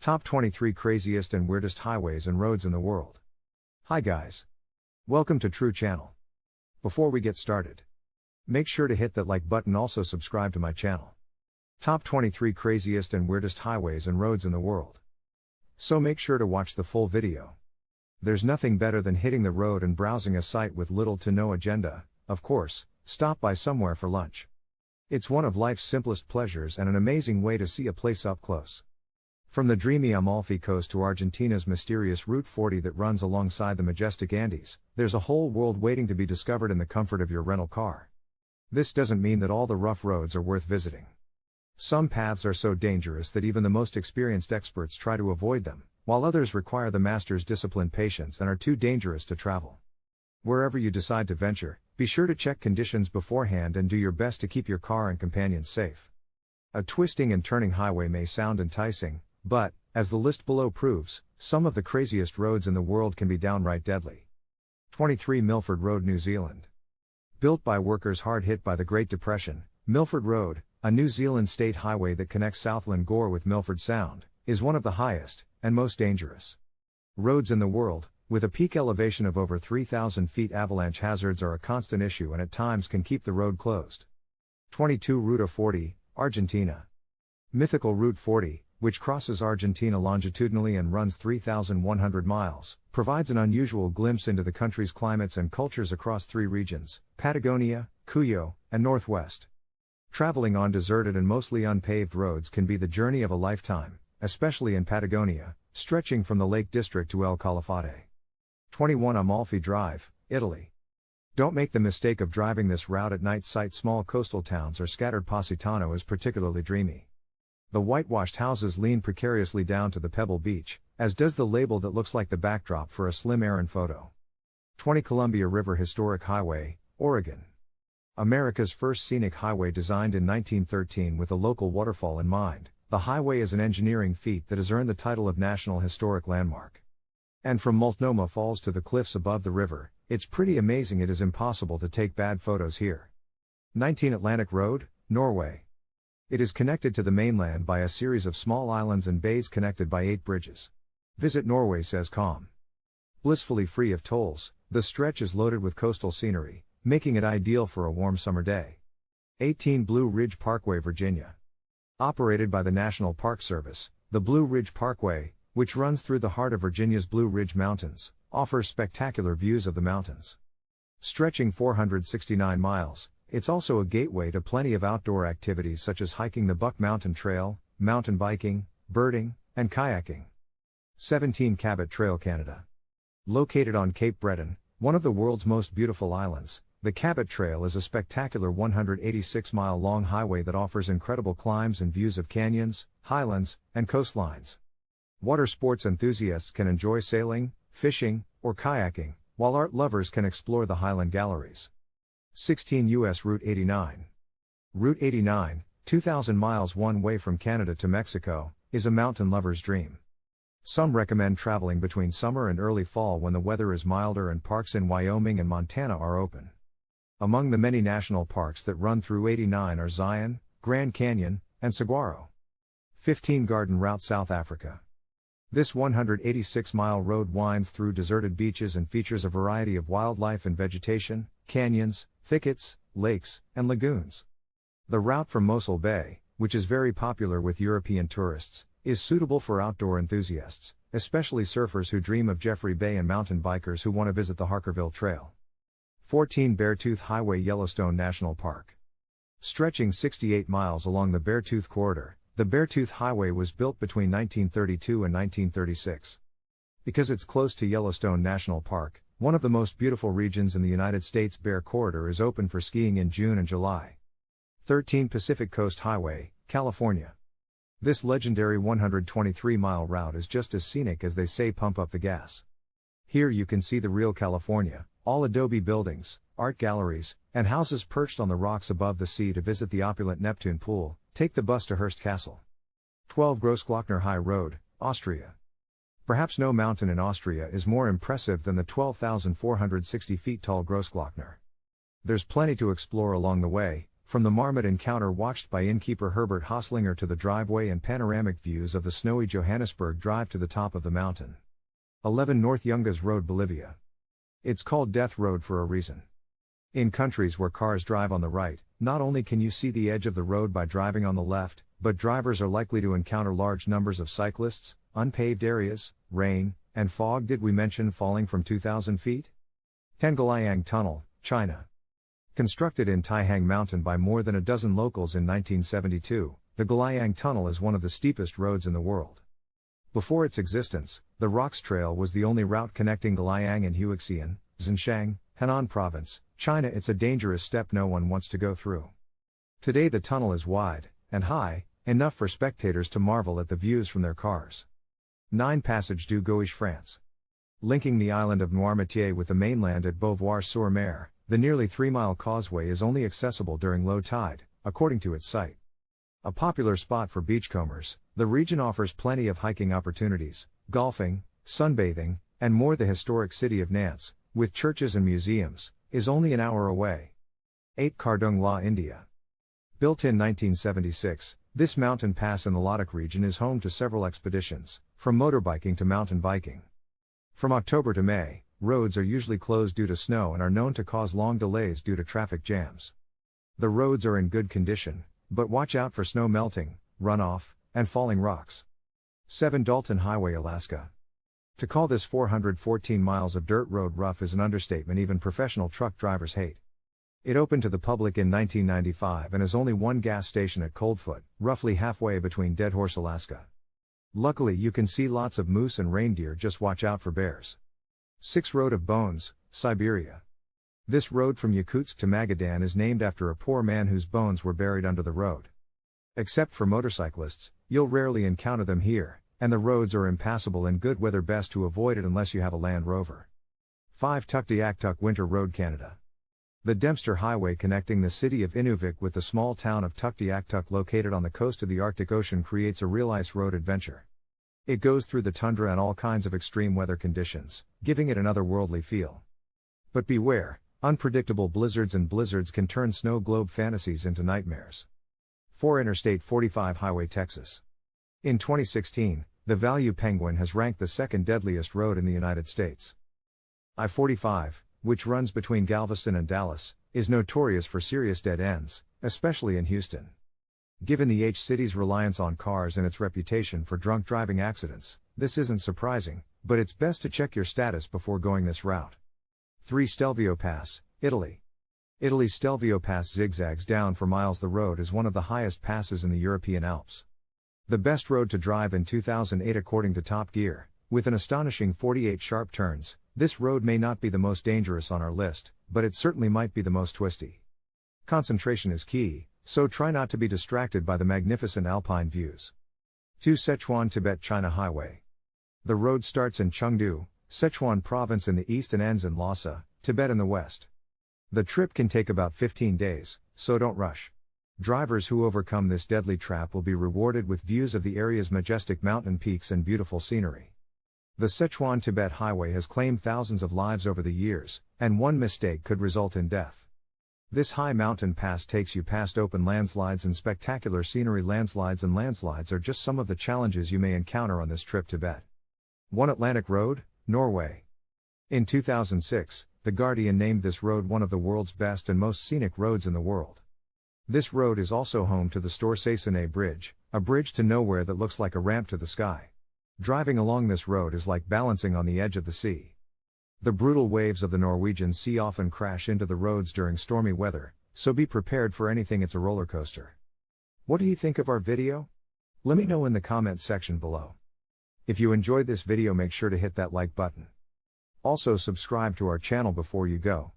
Top 23 Craziest and Weirdest Highways and Roads in the World. Hi guys. Welcome to True Channel. Before we get started, make sure to hit that like button, also subscribe to my channel. Top 23 Craziest and Weirdest Highways and Roads in the World. So make sure to watch the full video. There's nothing better than hitting the road and browsing a site with little to no agenda. Of course, stop by somewhere for lunch. It's one of life's simplest pleasures and an amazing way to see a place up close. From the dreamy Amalfi Coast to Argentina's mysterious Route 40 that runs alongside the majestic Andes, there's a whole world waiting to be discovered in the comfort of your rental car. This doesn't mean that all the rough roads are worth visiting. Some paths are so dangerous that even the most experienced experts try to avoid them, while others require the master's disciplined patience and are too dangerous to travel. Wherever you decide to venture, be sure to check conditions beforehand and do your best to keep your car and companions safe. A twisting and turning highway may sound enticing, but, as the list below proves, some of the craziest roads in the world can be downright deadly. 23 Milford Road, New Zealand. Built by workers hard hit by the Great Depression, Milford Road, a New Zealand state highway that connects Southland Gore with Milford Sound, is one of the highest, and most dangerous roads in the world. With a peak elevation of over 3,000 feet, avalanche hazards are a constant issue and at times can keep the road closed. 22 Ruta 40, Argentina. Mythical Route 40, which crosses Argentina longitudinally and runs 3,100 miles, provides an unusual glimpse into the country's climates and cultures across three regions: Patagonia, Cuyo, and Northwest. Traveling on deserted and mostly unpaved roads can be the journey of a lifetime, especially in Patagonia, stretching from the Lake District to El Calafate. 21 Amalfi Drive, Italy. Don't make the mistake of driving this route at night. Sight small coastal towns or scattered. Positano is particularly dreamy. The whitewashed houses lean precariously down to the pebble beach, as does the label that looks like the backdrop for a slim errand photo. 20 Columbia River Historic Highway, Oregon. America's first scenic highway, designed in 1913 with a local waterfall in mind, the highway is an engineering feat that has earned the title of National Historic Landmark. And from Multnomah Falls to the cliffs above the river, it's pretty amazing. It is impossible to take bad photos here. 19 Atlantic Road, Norway. It is connected to the mainland by a series of small islands and bays connected by 8 bridges. Visit Norway says calm. Blissfully free of tolls, the stretch is loaded with coastal scenery, making it ideal for a warm summer day. 18 Blue Ridge Parkway, Virginia. Operated by the National Park Service, the Blue Ridge Parkway, which runs through the heart of Virginia's Blue Ridge Mountains, offers spectacular views of the mountains. Stretching 469 miles, it's also a gateway to plenty of outdoor activities such as hiking the Buck Mountain Trail, mountain biking, birding, and kayaking. 17 Cabot Trail, Canada. Located on Cape Breton, one of the world's most beautiful islands, the Cabot Trail is a spectacular 186-mile-long highway that offers incredible climbs and views of canyons, highlands, and coastlines. Water sports enthusiasts can enjoy sailing, fishing, or kayaking, while art lovers can explore the Highland galleries. 16 U.S. Route 89. Route 89, 2,000 miles one way from Canada to Mexico, is a mountain lover's dream. Some recommend traveling between summer and early fall when the weather is milder and parks in Wyoming and Montana are open. Among the many national parks that run through 89 are Zion, Grand Canyon, and Saguaro. 15 Garden Route, South Africa. This 186-mile road winds through deserted beaches and features a variety of wildlife and vegetation, canyons, thickets, lakes, and lagoons. The route from Mossel Bay, which is very popular with European tourists, is suitable for outdoor enthusiasts, especially surfers who dream of Jeffrey Bay and mountain bikers who want to visit the Harkerville Trail. 14 Beartooth Highway, Yellowstone National Park. Stretching 68 miles along the Beartooth Corridor, the Beartooth Highway was built between 1932 and 1936. Because it's close to Yellowstone National Park, one of the most beautiful regions in the United States, Bear Corridor is open for skiing in June and July. 13 Pacific Coast Highway, California. This legendary 123-mile route is just as scenic as they say pump up the gas. Here you can see the real California, all adobe buildings, art galleries, and houses perched on the rocks above the sea. To visit the opulent Neptune Pool, take the bus to Hearst Castle. 12 Großglockner High Road, Austria. Perhaps no mountain in Austria is more impressive than the 12,460 feet tall Großglockner. There's plenty to explore along the way, from the marmot encounter watched by innkeeper Herbert Hoslinger to the driveway and panoramic views of the snowy Johannesburg Drive to the top of the mountain. 11 North Yungas Road, Bolivia. It's called Death Road for a reason. In countries where cars drive on the right, not only can you see the edge of the road by driving on the left, but drivers are likely to encounter large numbers of cyclists, unpaved areas, rain, and fog. Did we mention falling from 2,000 feet? Tenggaliang Tunnel, China. Constructed in Taihang Mountain by more than a dozen locals in 1972, the Galiang Tunnel is one of the steepest roads in the world. Before its existence, the Rocks Trail was the only route connecting Galiang and Huixian, Zhejiang, Henan Province, China. It's a dangerous step no one wants to go through. Today the tunnel is wide and high, enough for spectators to marvel at the views from their cars. 9 Passage du Gouache, France. Linking the island of Noirmoutier with the mainland at Beauvoir-sur-Mer, the nearly 3-mile causeway is only accessible during low tide, according to its site. A popular spot for beachcombers, the region offers plenty of hiking opportunities, golfing, sunbathing, and more. The historic city of Nantes, with churches and museums, is only an hour away. 8 Kardung La, India. Built in 1976, this mountain pass in the Ladakh region is home to several expeditions, from motorbiking to mountain biking. From October to May, roads are usually closed due to snow and are known to cause long delays due to traffic jams. The roads are in good condition, but watch out for snow melting, runoff, and falling rocks. 7 Dalton Highway, Alaska. To call this 414 miles of dirt road rough is an understatement even professional truck drivers hate. It opened to the public in 1995 and has only one gas station at Coldfoot, roughly halfway between Deadhorse, Alaska. Luckily you can see lots of moose and reindeer, just watch out for bears. 6 Road of Bones, Siberia. This road from Yakutsk to Magadan is named after a poor man whose bones were buried under the road. Except for motorcyclists, you'll rarely encounter them here, and the roads are impassable in good weather, best to avoid it unless you have a Land Rover. 5 Tuktoyaktuk Winter Road, Canada. The Dempster Highway connecting the city of Inuvik with the small town of Tuktoyaktuk located on the coast of the Arctic Ocean creates a real ice road adventure. It goes through the tundra and all kinds of extreme weather conditions, giving it an otherworldly feel. But beware, unpredictable blizzards can turn snow globe fantasies into nightmares. 4 Interstate 45 Highway, Texas. In 2016, the Value Penguin has ranked the second deadliest road in the United States. I-45, which runs between Galveston and Dallas, is notorious for serious dead ends, especially in Houston. Given the city's reliance on cars and its reputation for drunk driving accidents, this isn't surprising, but it's best to check your status before going this route. 3 Stelvio Pass, Italy. Italy's Stelvio Pass zigzags down for miles. The road is one of the highest passes in the European Alps. The best road to drive in 2008 according to Top Gear, with an astonishing 48 sharp turns. This road may not be the most dangerous on our list, but it certainly might be the most twisty. Concentration is key, so try not to be distracted by the magnificent alpine views. 2 Sichuan Tibet-China Highway. The road starts in Chengdu, Sichuan Province in the east and ends in Lhasa, Tibet in the west. The trip can take about 15 days, so don't rush. Drivers who overcome this deadly trap will be rewarded with views of the area's majestic mountain peaks and beautiful scenery. The Sichuan-Tibet Highway has claimed thousands of lives over the years, and one mistake could result in death. This high mountain pass takes you past open landslides and spectacular scenery. Landslides are just some of the challenges you may encounter on this trip to Tibet. 1 Atlantic Road, Norway. In 2006, The Guardian named this road one of the world's best and most scenic roads in the world. This road is also home to the Storsesone Bridge, a bridge to nowhere that looks like a ramp to the sky. Driving along this road is like balancing on the edge of the sea. The brutal waves of the Norwegian Sea often crash into the roads during stormy weather, so be prepared for anything. It's a roller coaster. What do you think of our video? Let me know in the comments section below. If you enjoyed this video, make sure to hit that like button. Also subscribe to our channel before you go.